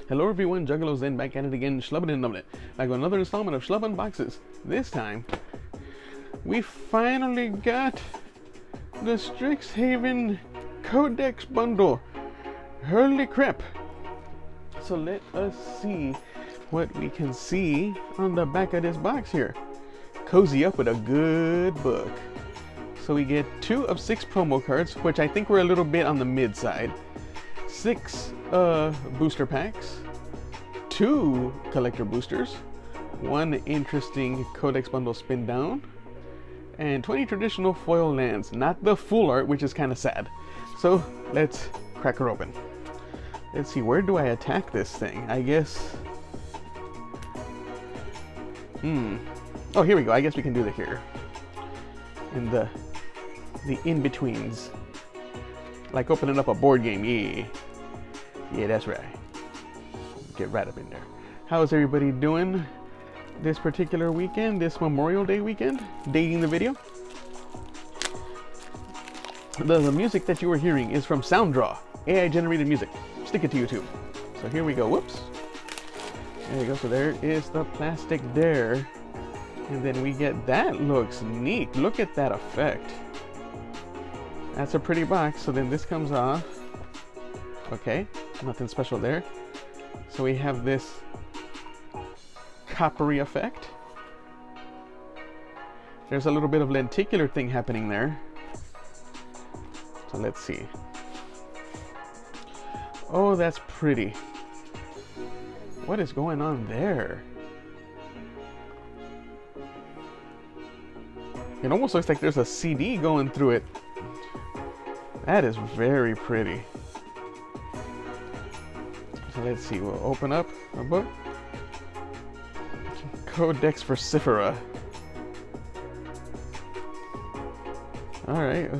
Hello everyone, Juggalozen back at it again, Schlub and Back with another installment of Schlub Unboxes. This time, we finally got the Strixhaven Codex Bundle. Holy crap! So let us see what we can see on the back of this box here. Cozy up with a good book. So we get 2 of 6 promo cards, which I think were a little bit on the mid side. 6 booster packs, 2 collector boosters, 1 interesting Codex Bundle spin down, and 20 traditional foil lands. Not the full art, which is kind of sad. So let's crack her open. Let's see, where do I attack this thing? I guess... Oh, here we go. I guess we can do the here. In the in-betweens. Like opening up a board game. Yeah, that's right. Get right up in there. How is everybody doing this particular weekend, this Memorial Day weekend? Dating the video. The music that you were hearing is from SoundDraw, AI generated music. Stick it to YouTube. So here we go. Whoops. There you go. So there is the plastic there. And then we get, that looks neat. Look at that effect. That's a pretty box. So then this comes off. Okay, nothing special there. So we have this coppery effect. There's a little bit of lenticular thing happening there. So let's see. Oh, that's pretty. What is going on there? It almost looks like there's a CD going through it. That is very pretty. So let's see, we'll open up a book. Codex Versifera. Alright,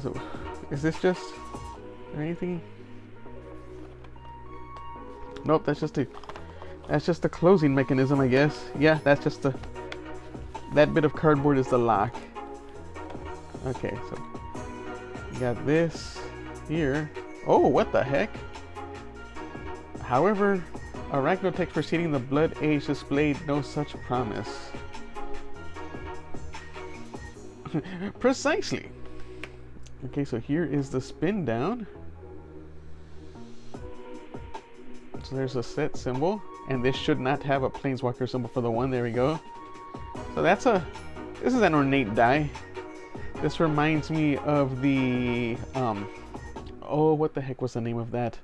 is this just anything? Nope, that's just the closing mechanism, I guess. Yeah, that's just that bit of cardboard is the lock. Okay, so we got this here. Oh, what the heck? However, Arachnotext preceding the Blood Age displayed no such promise. Precisely. Okay, so here is the spin down. So there's a set symbol, and this should not have a planeswalker symbol for the one. There we go. So this is an ornate die. This reminds me of the oh, what the heck was the name of that?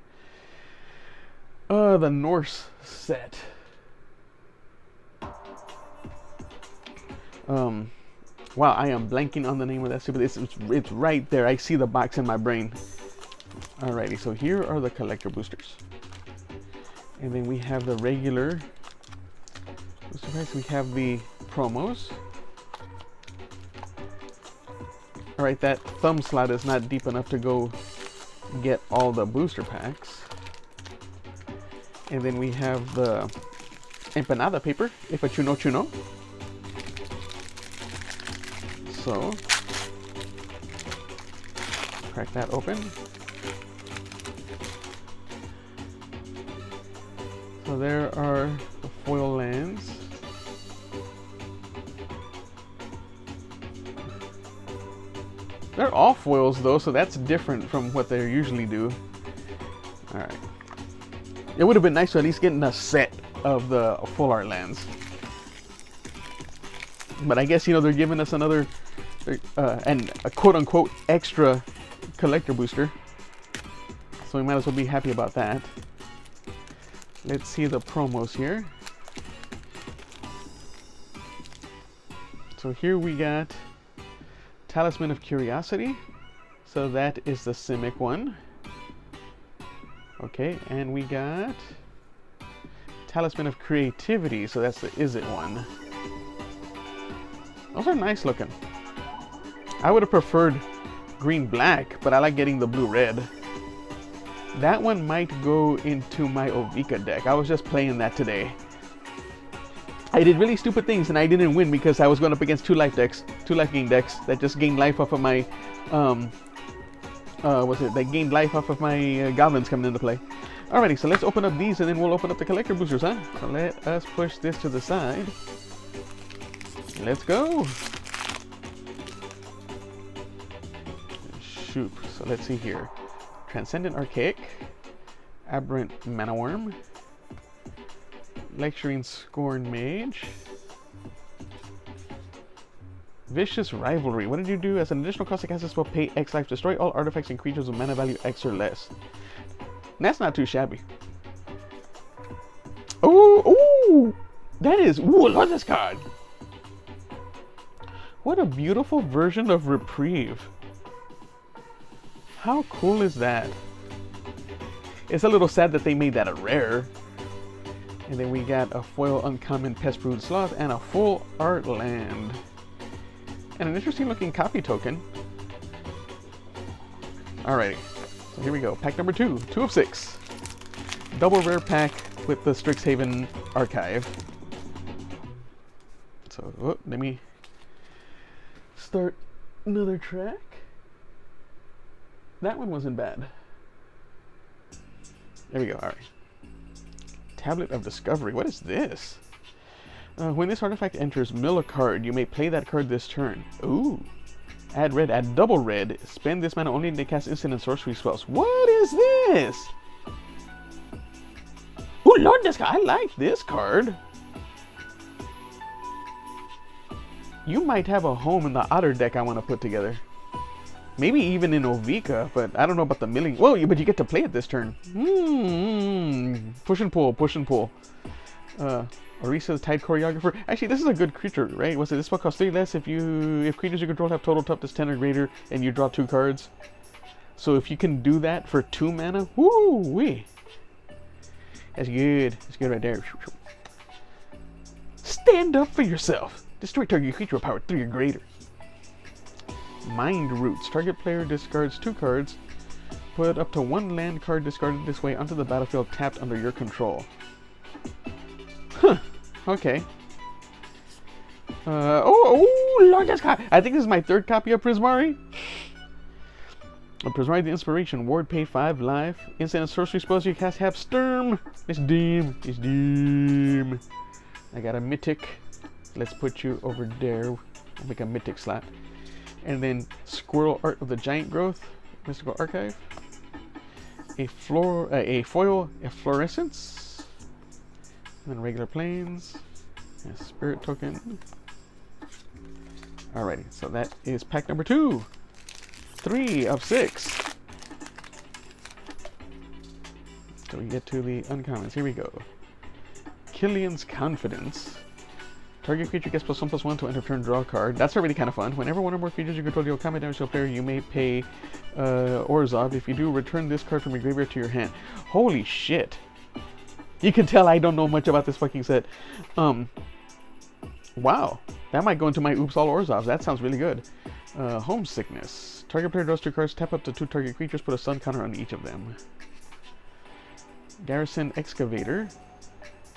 The Norse set. Wow, I am blanking on the name of that super. It's right there. I see the box in my brain. Alrighty, so here are the collector boosters. And then we have the regular booster packs. We have the promos. Alright, that thumb slot is not deep enough to go get all the booster packs. And then we have the empanada paper, if a you know, you know. So, crack that open. So there are the foil lands. They're all foils though, so that's different from what they usually do. Alright. It would have been nice to at least get in a set of the full art lands. But I guess, you know, they're giving us another, and a quote-unquote extra collector booster. So we might as well be happy about that. Let's see the promos here. So here we got Talisman of Curiosity. So that is the Simic one. Okay, and we got Talisman of Creativity, so that's the Is It one. Those are nice looking. I would have preferred green-black, but I like getting the blue-red. That one might go into my Ovika deck. I was just playing that today. I did really stupid things and I didn't win because I was going up against 2 life gain decks that just gained life off of my they gained life off of my goblins coming into play. Alrighty, so let's open up these and then we'll open up the collector boosters, huh? So let us push this to the side. Let's go. Shoot. So let's see here. Transcendent Archaic. Aberrant Mana Worm. Lecturing Scorn Mage. Vicious Rivalry. What did you do? As an additional cost, it casts a spell, pay X life. Destroy all artifacts and creatures with mana value X or less. That's not too shabby. Oh, that is. Ooh, I love this card. What a beautiful version of Reprieve. How cool is that? It's a little sad that they made that a rare. And then we got a foil uncommon Pestbrood Sloth and a full art land. And an interesting looking copy token. Alrighty. So here we go. Pack number 2. 2 of 6. Double rare pack with the Strixhaven archive. So, let me start another track. That one wasn't bad. There we go. Alright. Tablet of Discovery. What is this? When this artifact enters, mill a card. You may play that card this turn. Ooh. Add red, add double red. Spend this mana only to cast instant and sorcery spells. What is this? Oh lord, this guy. I like this card. You might have a home in the Otter deck I want to put together. Maybe even in Ovika, but I don't know about the milling. Whoa, but you get to play it this turn. Push and pull, push and pull. Orisa's Tide Choreographer. Actually, this is a good creature, right? Was it this spell costs 3 less if creatures you control have total toughness 10 or greater and you draw 2 cards? So if you can do that for 2 mana, woo-wee. That's good. That's good right there. Stand up for yourself. Destroy target creature with power 3 or greater. Mind Roots. Target player discards 2 cards. Put up to 1 land card discarded this way onto the battlefield tapped under your control. Huh. Okay. Lord, that's I think this is my 3rd copy of Prismari. Prismari the Inspiration. Ward, pay 5 life. Instant and sorcery spells you cast have Sturm. It's Deem. It's Deem. I got a Mythic. Let's put you over there. I'll make a Mythic slot. And then Squirrel Art of the Giant Growth. Mystical Archive. A foil Efflorescence. And then regular planes. A Spirit Token. Alrighty, so that is pack number 2. 3 of 6. So we get to the uncommons. Here we go. Killian's Confidence. Target creature gets +1/+1 to end of turn, draw a card. That's already kind of fun. Whenever one or more creatures you control deal combat damage to a player, you may pay Orzhov. If you do, return this card from your graveyard to your hand. Holy shit. You can tell I don't know much about this fucking set. Wow. That might go into my Oops All Orzhovs. That sounds really good. Homesickness. Target player draws 2 cards, tap up to 2 target creatures, put a stun counter on each of them. Garrison Excavator.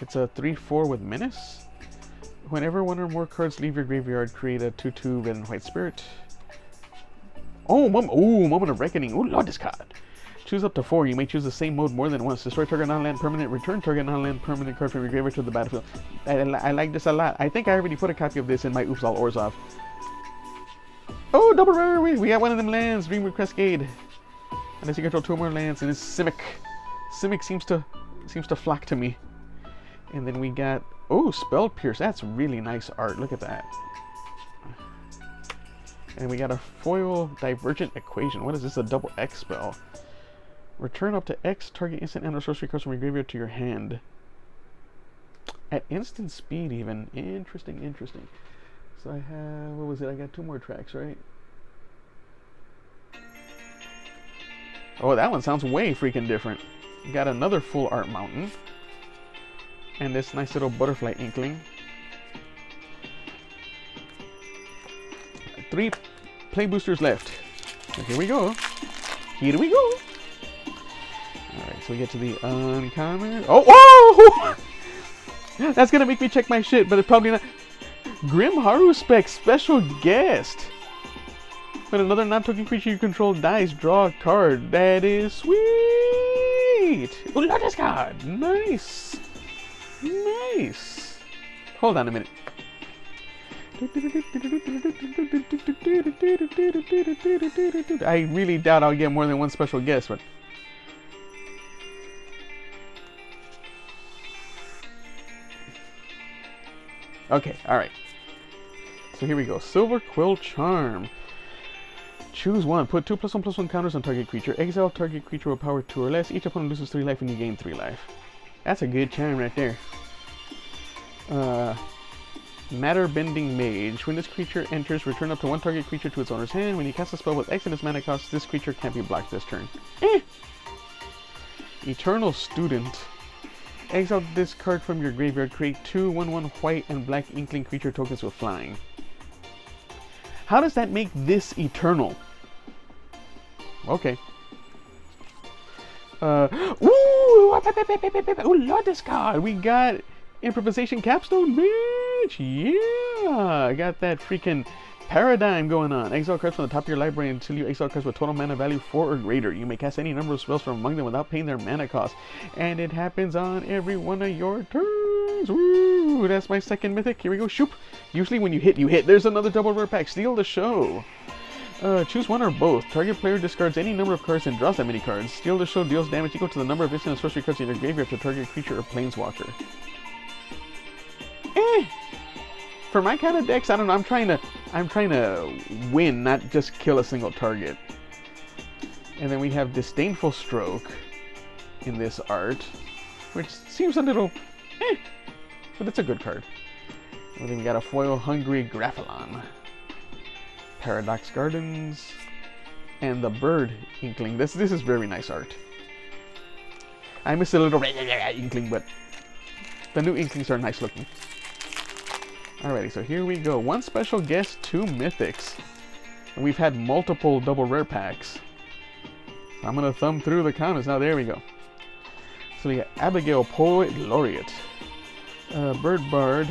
It's a 3/4 with Menace. Whenever one or more cards leave your graveyard, create a 2/2 red and white spirit. Moment of Reckoning. Oh, lord, this card. Choose up to 4. You may choose the same mode more than once. Destroy target non-land permanent. Return target non-land permanent card from your graveyard to the battlefield. I like this a lot. I think I already put a copy of this in my Oops All Orzhov. Oh, double rare. We got one of them lands. Dreamwood Cascade. Unless you control 2 more lands, and it's Simic. Simic seems to flock to me. And then we got Spell Pierce. That's really nice art. Look at that. And we got a foil Divergent Equation. What is this? A double X spell. Return up to X target instant and/or sorcery cards from your graveyard to your hand. At instant speed, even. Interesting, interesting. So I have, what was it? I got 2 more tracks, right? Oh, that one sounds way freaking different. Got another full art mountain. And this nice little butterfly inkling. 3 play boosters left. So here we go. Here we go. Alright, so we get to the uncommon. Oh! That's gonna make me check my shit, but it's probably not. Grim Haruspec special guest. When another non-token creature you control dies, draw a card. That is sweet. sweet. Oh, look at this card. Nice. Nice. Hold on a minute. I really doubt I'll get more than one special guest, but... Okay, alright. So here we go. Silver Quill Charm. Choose one. Put 2+1/+1 counters on target creature. Exile target creature with power 2 or less. Each opponent loses 3 life and you gain 3 life. That's a good charm right there. Matter Bending Mage. When this creature enters, return up to 1 target creature to its owner's hand. When you cast a spell with X in its mana cost, this creature can't be blocked this turn. Eternal Student. Exile this card from your graveyard. Create 2 1/1 white and black Inkling creature tokens with flying. How does that make this eternal? Okay. Ooh, love this card. We got Improvisation Capstone Mage. Yeah, I got that freaking paradigm going on. Exile cards from the top of your library until you exile cards with total mana value 4 or greater. You may cast any number of spells from among them without paying their mana cost, and it happens on every one of your turns. Woo! That's my second mythic. Here we go. Shoop. Usually when you hit, you hit. There's another double rare pack. Steal the show. Choose one or both. Target player discards any number of cards and draws that many cards. Steal the show deals damage equal to the number of instant and sorcery cards in your graveyard to target creature or planeswalker. For my kind of decks, I don't know. I'm trying to win, not just kill a single target. And then we have Disdainful Stroke in this art, which seems a little but it's a good card. And then we got a foil Hungry Graphalon, Paradox Gardens, and the Bird Inkling. This is very nice art. I miss a little Inkling, but the new Inklings are nice looking. Alrighty, so here we go. 1 special guest, 2 mythics. And we've had multiple double rare packs. So I'm gonna thumb through the comments. Now there we go. So we got Abigail, Poet Laureate. Bird Bard.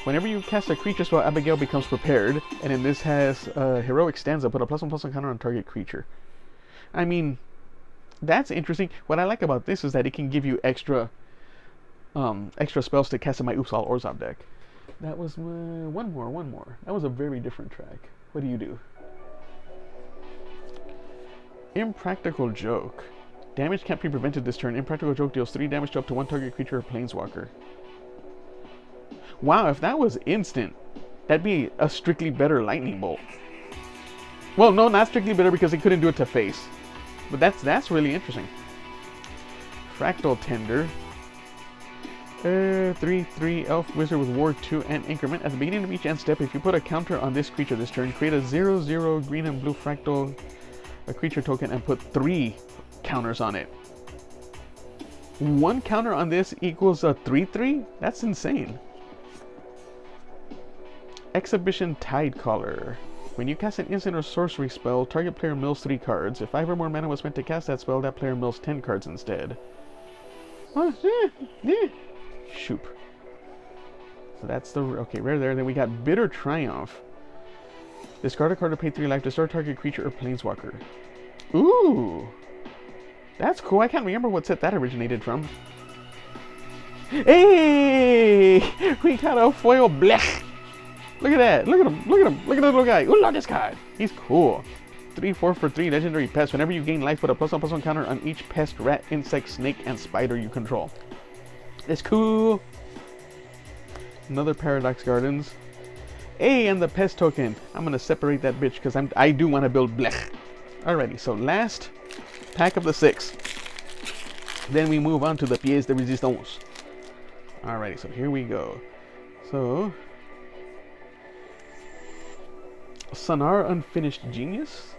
Whenever you cast a creature spell, Abigail becomes prepared. And then this has Heroic Stanza. Put a +1/+1 counter on target creature. I mean, that's interesting. What I like about this is that it can give you extra spells to cast in my Oops All Orzhov deck. That was my... One more. That was a very different track. What do you do? Impractical Joke. Damage can't be prevented this turn. Impractical Joke deals 3 damage to up to 1 target creature or planeswalker. Wow, if that was instant, that'd be a strictly better Lightning Bolt. Well, no, not strictly better because it couldn't do it to face. But that's really interesting. Fractal Tender. 3/3 Elf Wizard with Ward 2 and Increment. At the beginning of each end step, if you put a counter on this creature this turn, create a 0/0 green and blue fractal a creature token and put 3 counters on it. 1 counter on this equals a 3/3? That's insane. Exhibition Tidecaller. When you cast an instant or sorcery spell, target player mills 3 cards. If 5 or more mana was spent to cast that spell, that player mills 10 cards instead. Shoop. So that's the... Okay, rare there. Then we got Bitter Triumph. Discard a card to pay 3 life to start target creature or planeswalker. Ooh! That's cool. I can't remember what set that originated from. Hey! We got a foil blech! Look at that! Look at him! Look at him! Look at the little guy! Ooh, look at this card! He's cool. 3/4 for 3 legendary pest. Whenever you gain life, put a +1/+1 counter on each pest, rat, insect, snake, and spider you control. It's cool. Another Paradox Gardens. Hey, and the pest token. I'm gonna separate that bitch because I do want to build blech. Alrighty, so last pack of the 6. Then we move on to the pièce de résistance. Alrighty, so here we go. So Sonar Unfinished Genius.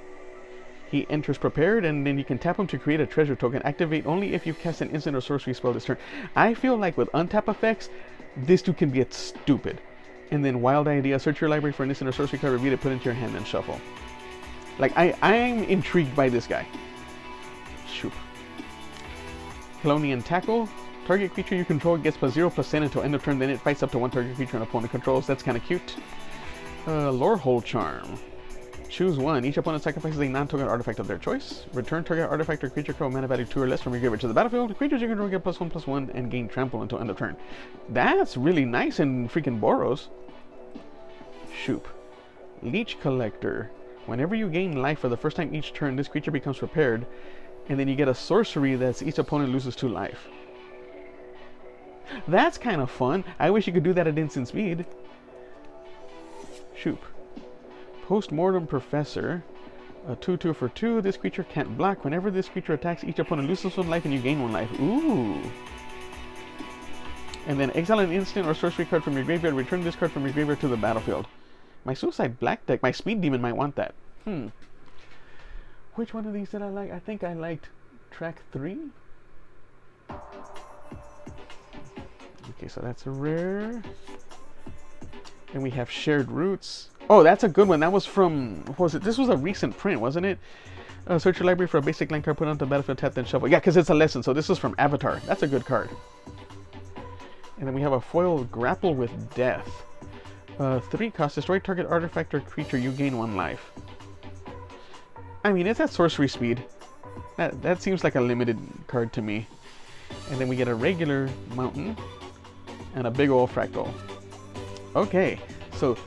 He enters prepared, and then you can tap him to create a treasure token. Activate only if you cast an instant or sorcery spell this turn. I feel like with untap effects, this dude can be stupid. And then Wild Idea. Search your library for an instant or sorcery card, reveal it, put it into your hand, and shuffle. Like, I'm intrigued by this guy. Shoop. Helonian Tackle. Target creature you control gets +0/+10 until end of turn, then it fights up to 1 target creature an opponent controls. That's kind of cute. Lorehold Charm. Choose one. Each opponent sacrifices a non-token artifact of their choice. Return target artifact or creature card mana value 2 or less from your graveyard to the battlefield. Creatures you control get +1/+1 and gain trample until end of turn. That's really nice in freaking Boros. Shoop. Leech Collector. Whenever you gain life for the first time each turn, this creature becomes prepared, and then you get a sorcery that's each opponent loses 2 life. That's kind of fun. I wish you could do that at instant speed. Shoop. Postmortem Professor. A 2/2 for 2. This creature can't block. Whenever this creature attacks, each opponent loses 1 life and you gain 1 life. Ooh. And then exile an instant or sorcery card from your graveyard. Return this card from your graveyard to the battlefield. My Suicide Black deck, my Speed Demon might want that. Which one of these did I like? I think I liked track 3. Okay, so that's a rare. And we have Shared Roots. Oh, that's a good one. That was from, what was it? This was a recent print, wasn't it? Search your library for a basic land card, put it onto the battlefield, tap, then shuffle. Yeah, because it's a lesson. So this is from Avatar. That's a good card. And then we have a foil Grapple with Death. 3 cost, destroy target artifact or creature, you gain 1 life. I mean, it's at sorcery speed. That seems like a limited card to me. And then we get a regular mountain and a big old fractal. Okay, so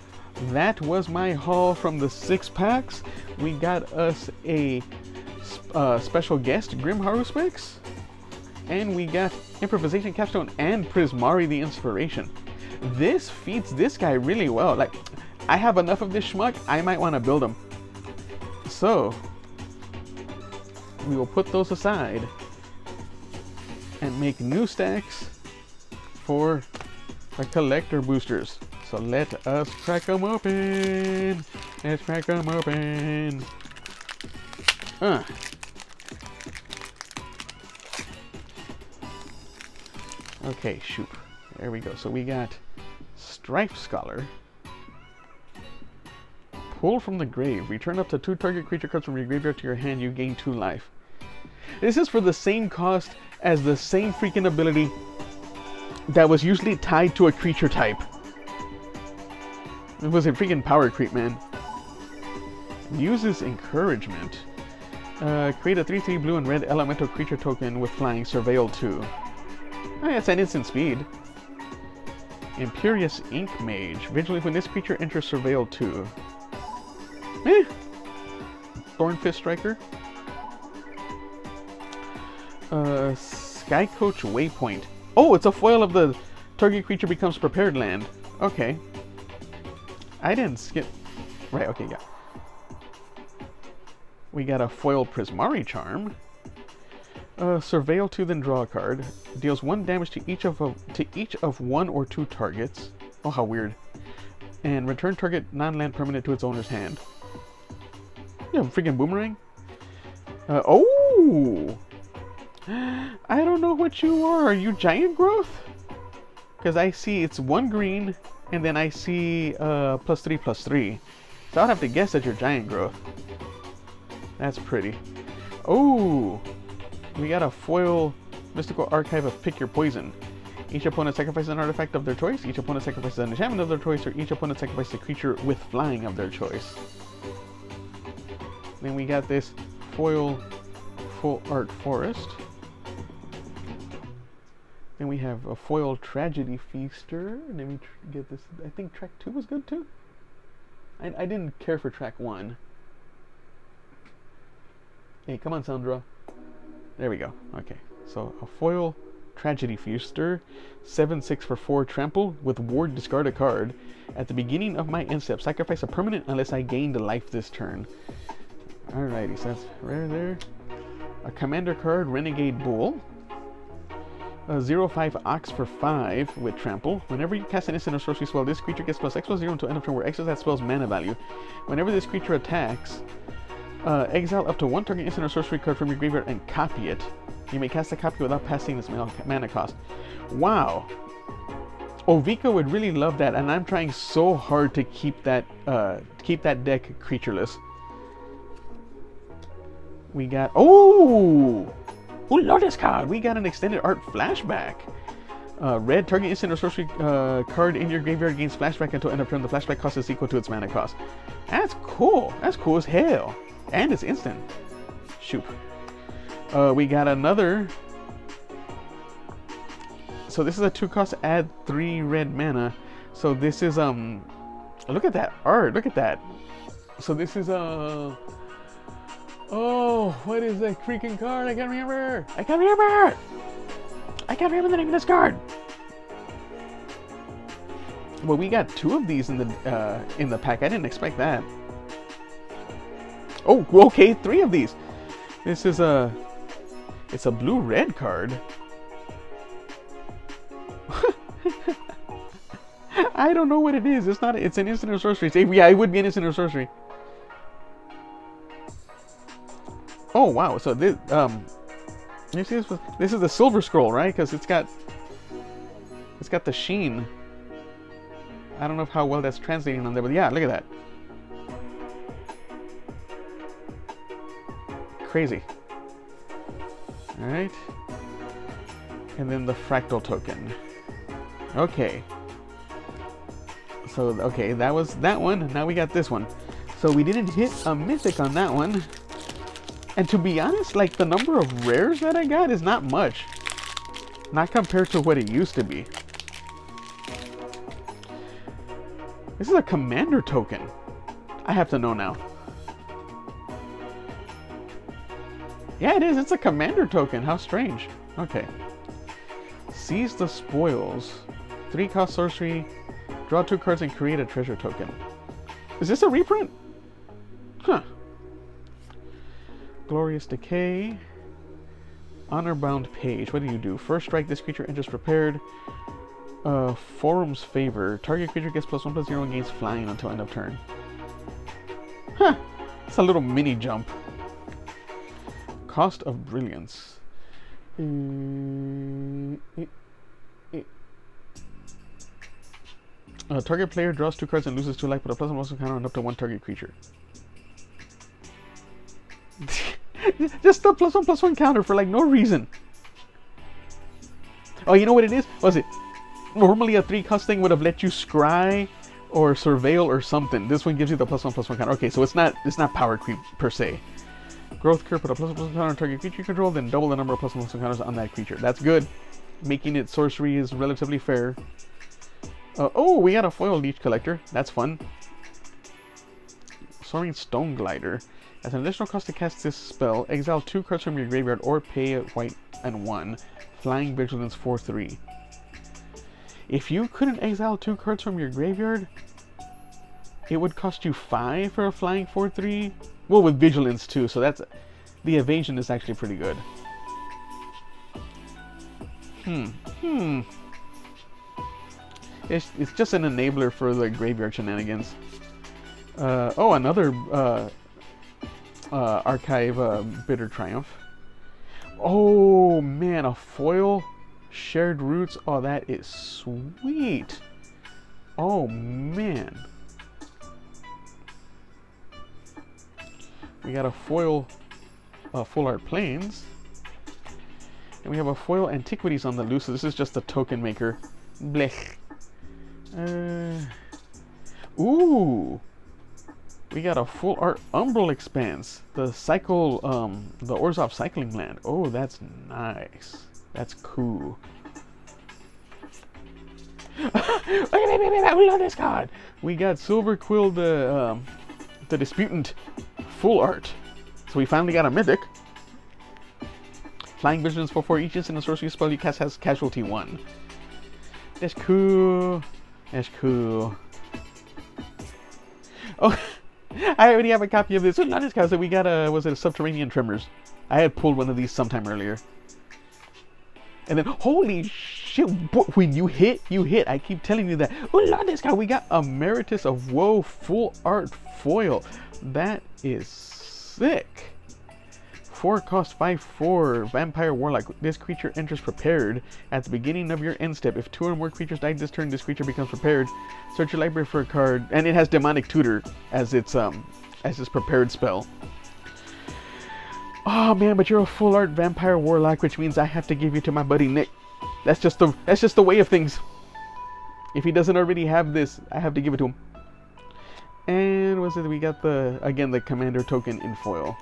that was my haul from the 6 packs. We got us a special guest, Grim Haruspex, and we got Improvisation Capstone and Prismari the Inspiration. This feeds this guy really well. Like, I have enough of this schmuck, I might want to build him. So, we will put those aside and make new stacks for our collector boosters. So let us crack them open. Let's crack them open. Okay, shoot. There we go. So we got Strife Scholar. Pull from the grave. Return up to 2 target creature cards from your graveyard to your hand. You gain 2 life. This is for the same cost as the same freaking ability that was usually tied to a creature type. It was a freaking power creep, man. Uses Encouragement. Create a 3/3 blue and red elemental creature token with flying, Surveil 2. Oh, yeah, it's an instant speed. Imperious Ink Mage. Vigilance when this creature enters Surveil 2. Thornfist Striker. Skycoach Waypoint. Oh, it's a foil of the target creature becomes prepared land. Okay. I didn't skip. Right, okay, yeah. We got a foil Prismari Charm. Surveil 2, then draw a card. Deals 1 damage to each of 1 or 2 targets. Oh, how weird. And return target non-land permanent to its owner's hand. Yeah, freaking boomerang. Oh! I don't know what you are. Are you Giant Growth? Because I see it's 1 green, and then I see +3/+3. So I'd have to guess that you're Giant Growth. That's pretty. Oh! We got a foil Mystical Archive of Pick Your Poison. Each opponent sacrifices an artifact of their choice, each opponent sacrifices an enchantment of their choice, or each opponent sacrifices a creature with flying of their choice. Then we got this foil Full Art Forest. Then we have a foil Tragedy Feaster. Let me get this. I think track 2 was good too. I didn't care for track 1. Hey, come on, Sandra. There we go. Okay, so a foil Tragedy Feaster, 7/6 for 4 trample with ward. Discard a card. At the beginning of my end step, sacrifice a permanent unless I gained a life this turn. Alrighty, so that's rare there. A commander card, Renegade Bull. A 0/5 Ox for 5 with trample. Whenever you cast an instant or sorcery spell, this creature gets +X/+0 until end of turn, where X is that spell's mana value. Whenever this creature attacks, exile up to 1 target instant or sorcery card from your graveyard and copy it. You may cast a copy without passing this mana cost. Wow. Ovika would really love that, and I'm trying so hard to keep that deck creatureless. We got Lotus card. We got an extended art flashback. Red, target instant or sorcery card in your graveyard gains flashback until end of turn. The flashback cost is equal to its mana cost. That's cool. That's cool as hell. And it's instant. Shoot. We got another. So this is a 2-cost, add 3 red mana. So this is look at that art. Look at that. So this is oh, what is that freaking card? I can't remember. I can't remember the name of this card. Well, we got 2 of these in the pack. I didn't expect that. Oh, okay, 3 of these. This is it's a blue-red card. I don't know what it is. It's not. It's an instant or sorcery. Yeah, it would be an instant or sorcery. Oh wow! So this this is the silver scroll, right? Because it's got the sheen. I don't know how well that's translating on there, but yeah, look at that. Crazy. All right. And then the fractal token. Okay. So, okay, that was that one. Now we got this one. So we didn't hit a mythic on that one. And to be honest, like, the number of rares that I got is not much. Not compared to what it used to be. This is a commander token. I have to know now. Yeah, it is. It's a commander token. How strange. Okay. Seize the spoils. 3-cost sorcery. Draw 2 cards and create a treasure token. Is this a reprint? Huh. Glorious Decay. Honor-bound page. What do you do? First strike, this creature enters prepared. Forum's favor. Target creature gets +1/+0 and gains flying until end of turn. Huh. It's a little mini jump. Cost of Brilliance. Target player draws 2 cards and loses 2 life, but a +1/+1 counter on up to 1 target creature. Just a +1/+1 counter for like no reason. Oh, you know what it is? Was it? Normally a 3-cost thing would have let you scry or surveil or something. This one gives you the +1/+1 counter. Okay, so it's not power creep per se. Growth curve, put a +1/+1 counter on target creature you control, then double the number of +1/+1 counters on that creature. That's good. Making it sorcery is relatively fair. Oh, we got a foil leech collector. That's fun. Soaring Stone Glider. As an additional cost to cast this spell, exile 2 cards from your graveyard or pay a white and 1. Flying Vigilance 4/3. If you couldn't exile 2 cards from your graveyard, it would cost you 5 for a Flying 4/3. Well, with Vigilance too, so that's... The evasion is actually pretty good. It's just an enabler for the graveyard shenanigans. Oh, another Archive Bitter Triumph. Oh man, a foil Shared Roots. Oh, that is sweet. Oh man. We got a foil Full Art Plains. And we have a foil Antiquities on the loose. So this is just a token maker. Blech. Ooh. We got a full art Umbral Expanse. The cycle, the Orzhov Cycling Land. Oh, that's nice. That's cool. We love this card. We got Silver Quill, the Disputant full art. So we finally got a mythic. Flying Vigilance 4/4. Each instant and sorcery spell you cast has casualty 1. That's cool. That's cool. Oh, I already have a copy of this. Not this card. So we got a, was it a Subterranean Tremors? I had pulled one of these sometime earlier. And then, holy shit, when you hit, you hit. I keep telling you that. Oh, look at this guy. We got Emeritus of Woe full art foil. That is sick. 4 cost 5/4 Vampire Warlock. This creature enters prepared at the beginning of your end step. If 2 or more creatures die this turn, this creature becomes prepared. Search your library for a card, and it has Demonic Tutor as its prepared spell. Oh man, but you're a full art Vampire Warlock, which means I have to give you to my buddy Nick. That's just the way of things. If he doesn't already have this, I have to give it to him. And what's it? We got the commander token in foil.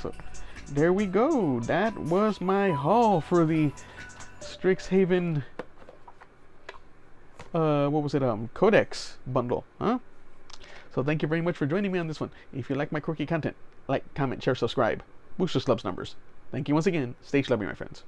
So there we go. That was my haul for the Strixhaven. What was it? Codex Bundle, huh? So thank you very much for joining me on this one. If you like my quirky content, like, comment, share, subscribe. Boost your Schlub's numbers. Thank you once again. Stay Schlubby, my friends.